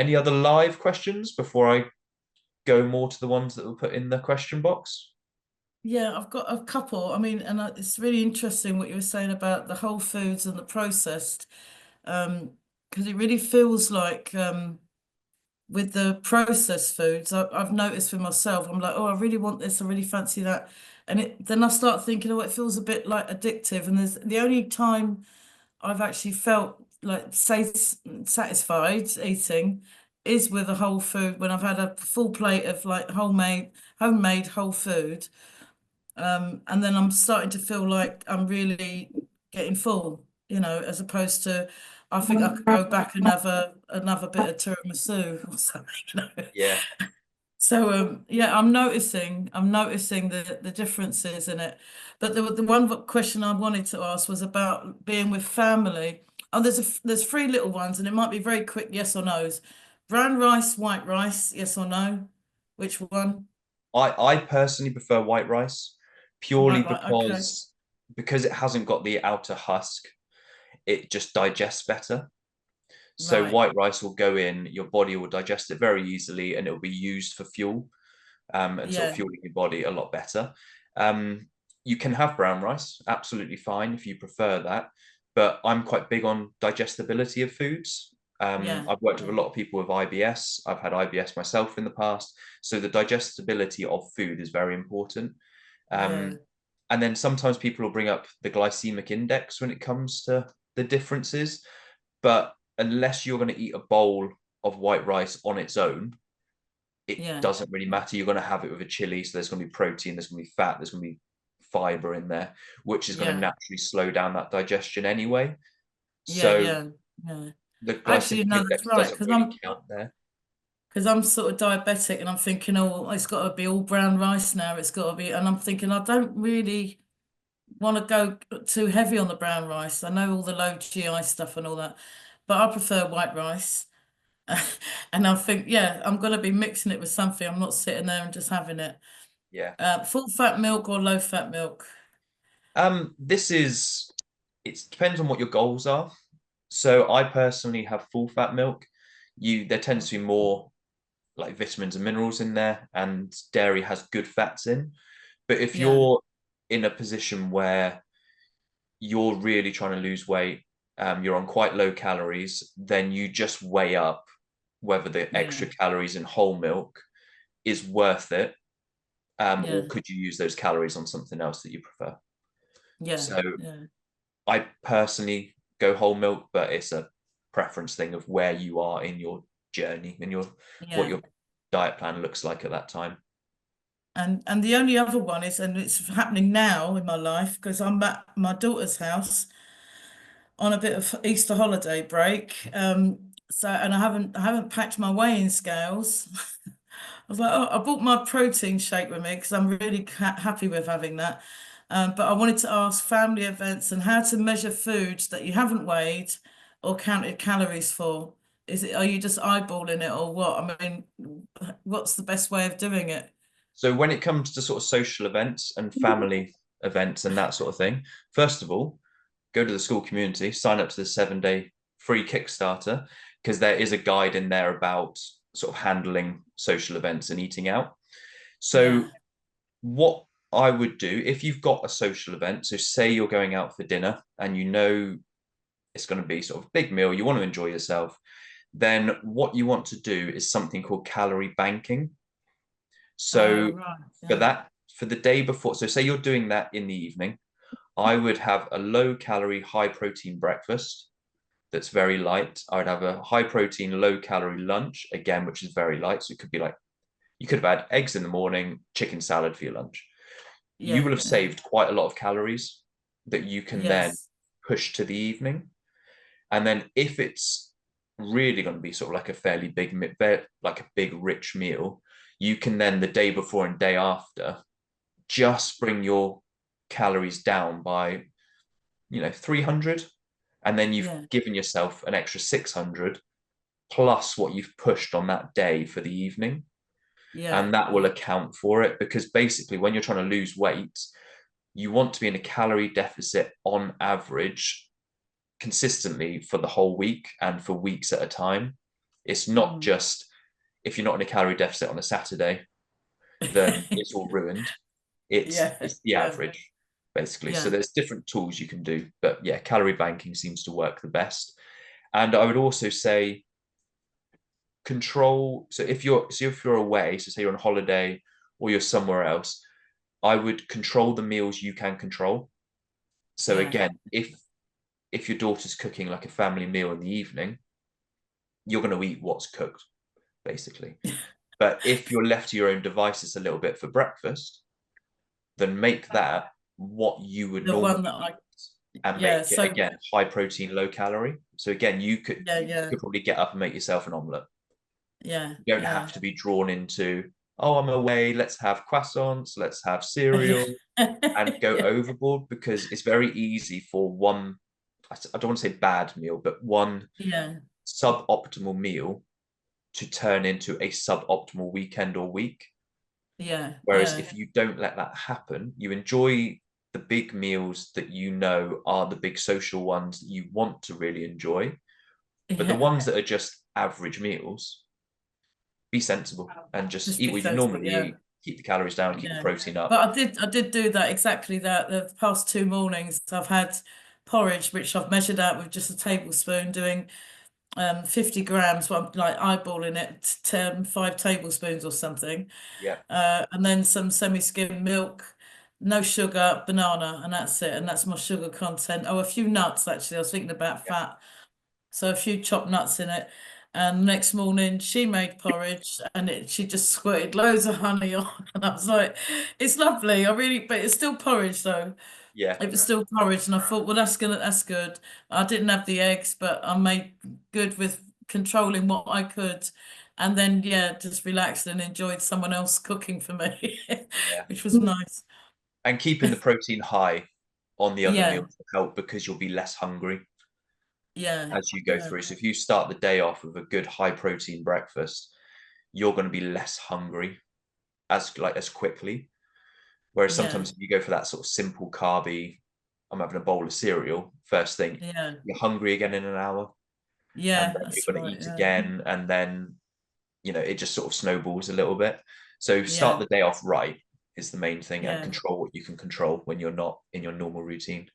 Any other live questions before I go more to the ones that were put in the question box? Yeah, I've got a couple. I mean, it's really interesting what you were saying about the whole foods and the processed, because it really feels like with the processed foods, I've noticed for myself, I'm like, oh, I really want this, I really fancy that, and then I start thinking, oh, it feels a bit like addictive. And there's the only time I've actually felt like satisfied eating is with a whole food when I've had a full plate of like homemade whole food. And then I'm starting to feel like I'm really getting full, as opposed to I think I could go back and have another bit of tiramisu or something, Yeah. So yeah, I'm noticing the differences in it. But the one question I wanted to ask was about being with family. Oh, there's three little ones, and it might be very quick yes or no's. Brown rice, white rice, yes or no? Which one? I personally prefer white rice purely White rice, okay. because it hasn't got the outer husk. It just digests better. So Right. white rice will go in, your body will digest it very easily, and it will be used for fuel, and sort of Yeah. fueling your body a lot better. Um, you can have brown rice, absolutely fine if you prefer that. But I'm quite big on digestibility of foods. Yeah. I've worked with Yeah. a lot of people with IBS. I've had IBS myself in the past. So the digestibility of food is very important. Yeah. Um, and then sometimes people will bring up the glycemic index when it comes to the differences. But unless you're going to eat a bowl of white rice on its own, it Yeah. doesn't really matter. You're going to have it with a chili, so there's going to be protein, there's going to be fat, there's going to be fiber in there, which is going to Yeah. naturally slow down that digestion anyway. Yeah. So Yeah. Yeah. the Actually, glycemic no, that's index right. doesn't Because really I'm count there. because I'm sort of diabetic and I'm thinking, oh, it's got to be all brown rice now. It's got to be, and I'm thinking I don't really want to go too heavy on the brown rice. I know all the low GI stuff and all that, but I prefer white rice. And I think, yeah, I'm gonna be mixing it with something. I'm not sitting there and just having it. Yeah. Full fat milk or low fat milk. This is it depends on what your goals are. So I personally have full fat milk. There tends to be more like vitamins and minerals in there, and dairy has good fats in. But if Yeah, you're in a position where you're really trying to lose weight, you're on quite low calories, then you just weigh up whether the yeah, extra calories in whole milk is worth it, or yeah, could you use those calories on something else that you prefer? yeah, So yeah, I personally go whole milk, but it's a preference thing of where you are in your journey and what yeah. your diet plan looks like at that time. And the only other one is, and it's happening now in my life because I'm at my daughter's house on a bit of Easter holiday break. So and I haven't packed my weighing scales. I was like, oh, I bought my protein shake with me because I'm really happy with having that. But I wanted to ask family events and how to measure foods that you haven't weighed or counted calories for. Are you just eyeballing it or what? I mean, what's the best way of doing it? So when it comes to sort of social events and family events and that sort of thing, first of all, go to the school community, sign up to the 7 day free Kickstarter, because there is a guide in there about sort of handling social events and eating out. So, Yeah, what I would do if you've got a social event, so say you're going out for dinner and you know it's going to be sort of a big meal, you want to enjoy yourself, then what you want to do is something called calorie banking. So, right. for Yeah, that, for the day before, so say you're doing that in the evening, I would have a low calorie, high protein breakfast that's very light. I would have a high protein, low calorie lunch, again, which is very light. So it could be like you could have had eggs in the morning, chicken salad for your lunch. You will yeah, have yeah. saved quite a lot of calories that you can then Yes, push to the evening. And then if it's really going to be sort of like a fairly big, like a big rich meal, you can then the day before and day after just bring your calories down by 300, and then you've yeah, given yourself an extra 600 plus what you've pushed on that day for the evening, yeah, and that will yeah, account for it, because basically when you're trying to lose weight, you want to be in a calorie deficit on average consistently for the whole week and for weeks at a time. It's not Mm. just if you're not in a calorie deficit on a Saturday, then it's all ruined. Yeah, It's the yeah, average, basically. So yeah, there's different tools you can do, but yeah, calorie banking seems to work the best. And I would also say control. So if you're away, so say you're on holiday or you're somewhere else, I would control the meals you can control. So yeah, again, if your daughter's cooking like a family meal in the evening, you're going to eat what's cooked, basically. But if you're left to your own devices a little bit for breakfast, then make that what you would the one normally that I, eat and yeah, make it so again high protein, low calorie. So again, yeah, you yeah, could probably get up and make yourself an omelette. yeah, You don't yeah, have to be drawn into, oh, I'm away, let's have croissants, let's have yeah, cereal, and go yeah, overboard because it's very easy for one, I don't want to say bad meal, but one yeah, suboptimal meal to turn into a suboptimal weekend or week. yeah, Whereas yeah, if you don't let that happen, you enjoy the big meals that you know are the big social ones that you want to really enjoy. But the yeah. ones that are just average meals, be sensible and just Just eat be what you sensible, normally yeah. eat, keep the calories down, keep the Yeah. protein up. But I did do that exactly that. The past 2 mornings I've had porridge, which I've measured out with just a tablespoon, doing 50 grams, well, I'm like eyeballing it, 5 tablespoons or something. Yeah, And then some semi-skim milk, no sugar, banana, and that's it. And that's my sugar content. Oh, a few nuts actually. I was thinking about yeah, fat. So a few chopped nuts in it. And next morning she made porridge and she just squirted loads of honey on. And I was like, it's lovely. But it's still porridge though. yeah, It was still porridge. And I thought, well, that's good. I didn't have the eggs, but I made good with controlling what I could. And then, yeah, just relaxed and enjoyed someone else cooking for me, yeah. which was nice. And keeping the protein high on the other Yeah, meals will help because you'll be less hungry yeah, as you go yeah, through. So if you start the day off with a good high protein breakfast, you're going to be less hungry as quickly. Whereas yeah, sometimes if you go for that sort of simple carby, I'm having a bowl of cereal first thing, yeah, you're hungry again in an hour, and yeah, then you're that's going to right. eat Yeah, again, and then it just sort of snowballs a little bit. So start yeah, the day off right is the main thing, and yeah. control what you can control when you're not in your normal routine.